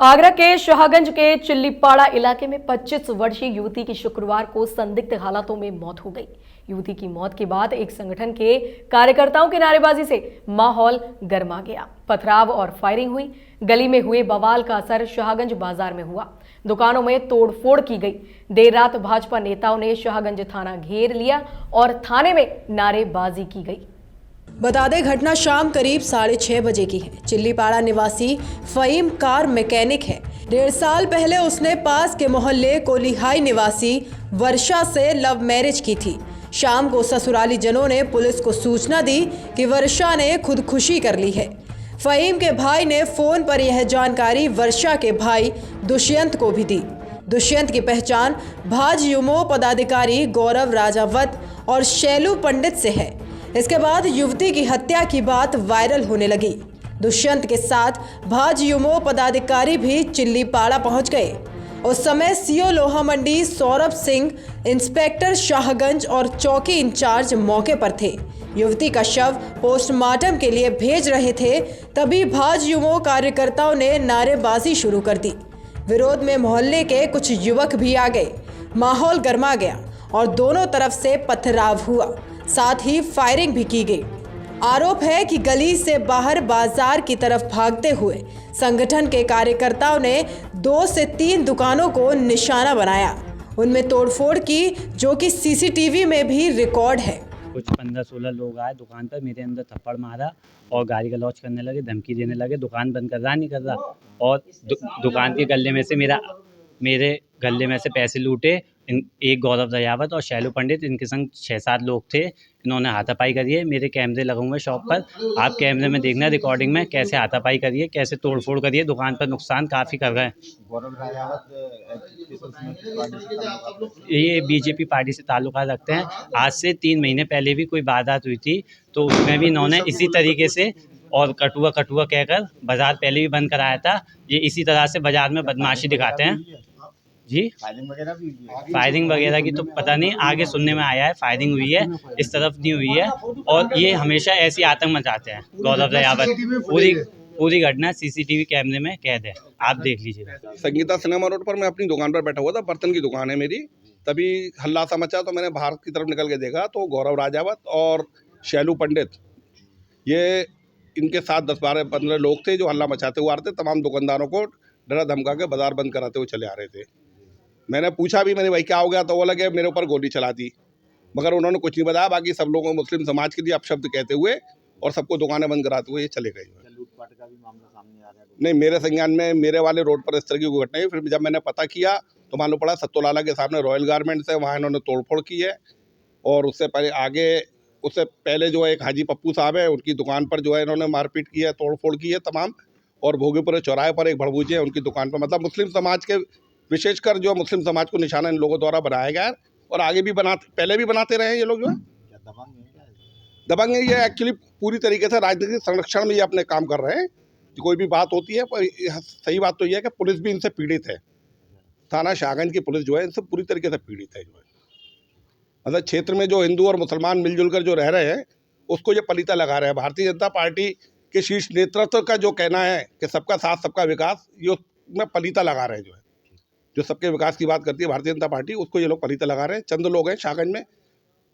आगरा के शाहगंज के चिल्लीपाड़ा इलाके में 25 वर्षीय युवती की शुक्रवार को संदिग्ध हालातों में मौत हो गई। युवती की मौत के बाद एक संगठन के कार्यकर्ताओं की नारेबाजी से माहौल गर्मा गया। पथराव और फायरिंग हुई। गली में हुए बवाल का असर शाहगंज बाजार में हुआ। दुकानों में तोड़फोड़ की गई। देर रात भाजपा नेताओं ने शाहगंज थाना घेर लिया और थाने में नारेबाजी की गई। बता दें, घटना शाम करीब 6:30 बजे की है। चिल्लीपाड़ा निवासी फ़हीम कार मैकेनिक है। 1.5 साल पहले उसने पास के मोहल्ले कोलीहाई निवासी वर्षा से लव मैरिज की थी। शाम को ससुराली जनों ने पुलिस को सूचना दी कि वर्षा ने खुदकुशी कर ली है। फ़हीम के भाई ने फ़ोन पर यह जानकारी वर्षा के भाई दुष्यंत को भी दी। दुष्यंत की पहचान भाजयुमो पदाधिकारी गौरव राजावत और शैलू पंडित से है। इसके बाद युवती की हत्या की बात वायरल होने लगी। दुष्यंत के साथ भाजयुमो पदाधिकारी भी चिल्लीपाड़ा पहुंच गए। उस समय सीओ लोहा मंडी सौरभ सिंह, इंस्पेक्टर शाहगंज और चौकी इंचार्ज मौके पर थे। युवती का शव पोस्टमार्टम के लिए भेज रहे थे, तभी भाजयुमो कार्यकर्ताओं ने नारेबाजी शुरू कर दी। विरोध में मोहल्ले के कुछ युवक भी आ गए। माहौल गर्मा गया और दोनों तरफ से पथराव हुआ, साथ ही फायरिंग भी की गई। आरोप है कि गली से बाहर बाजार की तरफ भागते हुए संगठन के कार्यकर्ताओं ने 2 से 3 दुकानों को निशाना बनाया। उनमें तोड़फोड़ की, जो कि सीसीटीवी में भी रिकॉर्ड है। कुछ 15-16 लोग आए दुकान पर, मेरे अंदर थप्पड़ मारा और गाली गलौज करने लगे, धमकी देने लगे। दुकान बंद कर रहा नहीं कर रहा और दुकान के गले में से मेरे गले में से पैसे लूटे। एक गौरव राजावत और शैलू पंडित, इनके संग 6-7 लोग थे। इन्होंने हाथापाई करी है। मेरे कैमरे लगे हुए शॉप पर, आप कैमरे में देखना रिकॉर्डिंग में कैसे हाथापाई करी है, कैसे तोड़फोड़ करी है। दुकान पर नुकसान काफ़ी कर गए। ये बीजेपी पार्टी से ताल्लुका रखते हैं। आज से 3 महीने पहले भी कोई वारदात हुई थी, तो उसमें भी इन्होंने इसी तरीके से और कटुआ कहकर बाजार पहले भी बंद कराया था। ये इसी तरह से बाजार में बदमाशी दिखाते हैं जी। फायरिंग वगैरह की तो पता नहीं, आगे सुनने में आया है फायरिंग हुई है, इस तरफ नहीं हुई है। और ये हमेशा ऐसी आतंक मचाते हैं। गौरव राजावत पूरी घटना सीसीटीवी कैमरे में कैद है, आप देख लीजिएगा। संगीता सिनेमा रोड पर मैं अपनी दुकान पर बैठा हुआ था, बर्तन की दुकान है मेरी। तभी हल्ला सा मचा तो मैंने बाहर की तरफ निकल के देखा तो गौरव राजावत और शैलू पंडित, ये इनके साथ 10-12-15 लोग थे जो हल्ला मचाते हुए आ रहे थे। तमाम दुकानदारों को डरा धमका के बाजार बंद कराते हुए चले आ रहे थे। मैंने पूछा भी, मैंने भाई क्या हो गया, तो वो लगे मेरे ऊपर गोली चला दी, मगर उन्होंने कुछ नहीं बताया। बाकी सब लोगों को मुस्लिम समाज के लिए अपशब्द कहते हुए और सबको दुकानें बंद कराते हुए ये चले गए। लूटपाट का भी मामला सामने आ रहा है? नहीं, मेरे संज्ञान में मेरे वाले रोड पर इस तरह की कोई घटना है। फिर जब मैंने पता किया तो मालूम पड़ा सत्तोलाला के सामने रॉयल गारमेंट्स है, वहाँ इन्होंने तोड़फोड़ की है। और उससे पहले जो है एक हाजी पप्पू साहब है, उनकी दुकान पर जो है इन्होंने मारपीट की है, तोड़फोड़ की है तमाम। और भोगीपुरे चौराहे पर एक भड़बूजे है, उनकी दुकान पर, मतलब मुस्लिम समाज के, विशेषकर जो मुस्लिम समाज को निशाना इन लोगों द्वारा बनाया गया है। और आगे भी पहले भी बनाते रहे हैं ये लोग। जो है दबंग है ये, एक्चुअली पूरी तरीके से राजनीतिक संरक्षण में ये अपने काम कर रहे हैं। कोई भी बात होती है, पर सही बात तो ये है कि पुलिस भी इनसे पीड़ित है। थाना शाहगंज की पुलिस जो है इनसे पूरी तरीके से पीड़ित है। जो है मतलब क्षेत्र में जो हिंदू और मुसलमान मिलजुल कर जो रह रहे हैं, उसको ये पलीता लगा रहे हैं। भारतीय जनता पार्टी के शीर्ष नेतृत्व का जो कहना है कि सबका साथ सबका विकास, ये उसमें पलीता लगा रहे हैं। जो सबके विकास की बात करती है भारतीय जनता पार्टी, उसको ये लोग पलीता लगा रहे हैं। चंद लोग हैं शाहगंज में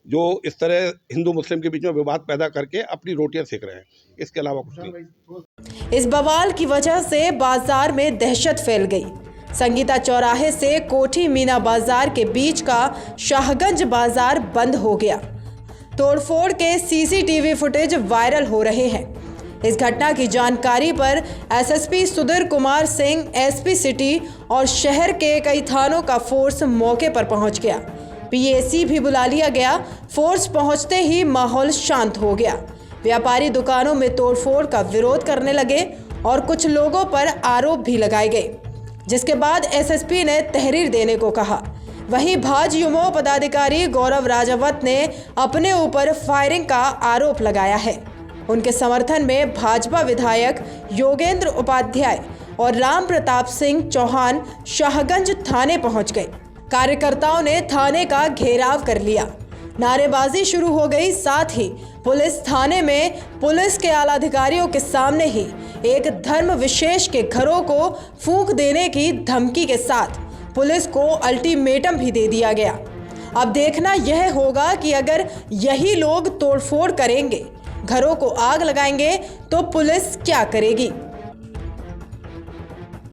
जो इस तरह हिंदू मुस्लिम के बीच में विवाद पैदा करके अपनी रोटियां सेक रहे हैं, इसके अलावा कुछ नहीं। इस बवाल की वजह से बाजार में दहशत फैल गई। संगीता चौराहे से कोठी मीना बाजार के बीच का शाहगंज बाजार बंद हो गया। तोड़फोड़ के सीसीटीवी फुटेज वायरल हो रहे हैं। इस घटना की जानकारी पर SSP Sudhir Kumar Singh, SP city और शहर के कई थानों का फोर्स मौके पर पहुंच गया। पीएसी भी बुला लिया गया। फोर्स पहुंचते ही माहौल शांत हो गया। व्यापारी दुकानों में तोड़फोड़ का विरोध करने लगे और कुछ लोगों पर आरोप भी लगाए गए, जिसके बाद एसएसपी ने तहरीर देने को कहा। वहीं भाजयुमो पदाधिकारी गौरव राजावत ने अपने ऊपर फायरिंग का आरोप लगाया है। उनके समर्थन में भाजपा विधायक योगेंद्र उपाध्याय और राम प्रताप सिंह चौहान शाहगंज थाने पहुंच गए। कार्यकर्ताओं ने थाने का घेराव कर लिया। नारेबाजी शुरू हो गई। साथ ही पुलिस थाने में पुलिस के आला अधिकारियों के सामने ही एक धर्म विशेष के घरों को फूंक देने की धमकी के साथ पुलिस को अल्टीमेटम भी दे दिया गया। अब देखना यह होगा कि अगर यही लोग तोड़फोड़ करेंगे, घरों को आग लगाएंगे, तो पुलिस क्या करेगी।